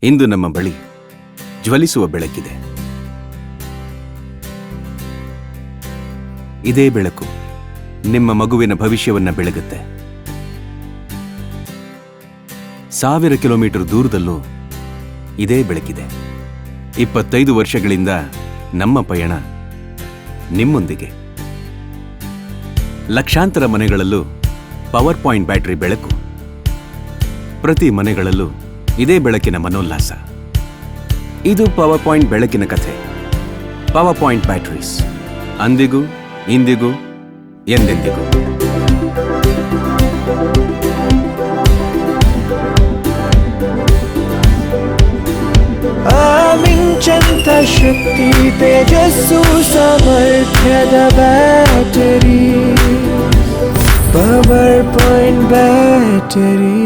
ಇಂದು ನಮ್ಮ ಬಳಿ ಜ್ವಲಿಸುವ ಬೆಳಕಿದೆ. ಇದೇ ಬೆಳಕು ನಿಮ್ಮ ಮಗುವಿನ ಭವಿಷ್ಯವನ್ನ ಬೆಳಗುತ್ತೆ. 1000 ಕಿಲೋಮೀಟರ್ ದೂರದಲ್ಲೂ ಇದೇ ಬೆಳಕಿದೆ. 25 ವರ್ಷಗಳಿಂದ ನಮ್ಮ ಪಯಣ ನಿಮ್ಮೊಂದಿಗೆ. ಲಕ್ಷಾಂತರ ಮನೆಗಳಲ್ಲೂ ಪವರ್ ಪಾಯಿಂಟ್ ಬ್ಯಾಟರಿ ಬೆಳಕು. ಪ್ರತಿ ಮನೆಗಳಲ್ಲೂ ಇದೇ ಬೆಳಕಿನ ಮನೋಲ್ಲಾಸ. ಇದು ಪವರ್ ಪಾಯಿಂಟ್ ಬೆಳಕಿನ ಕಥೆ. ಪವರ್ ಪಾಯಿಂಟ್ ಬ್ಯಾಟರೀಸ್, ಅಂದಿಗೂ ಇಂದಿಗೂ ಎಂದೆಂದಿಗೂ. ಮಿಂಚಂತ ಶಕ್ತಿ, ತೇಜಸ್ಸು, ಸಾಮರ್ಥ್ಯದ ಬ್ಯಾಟರಿ, ಪವರ್ ಪಾಯಿಂಟ್ ಬ್ಯಾಟರಿ.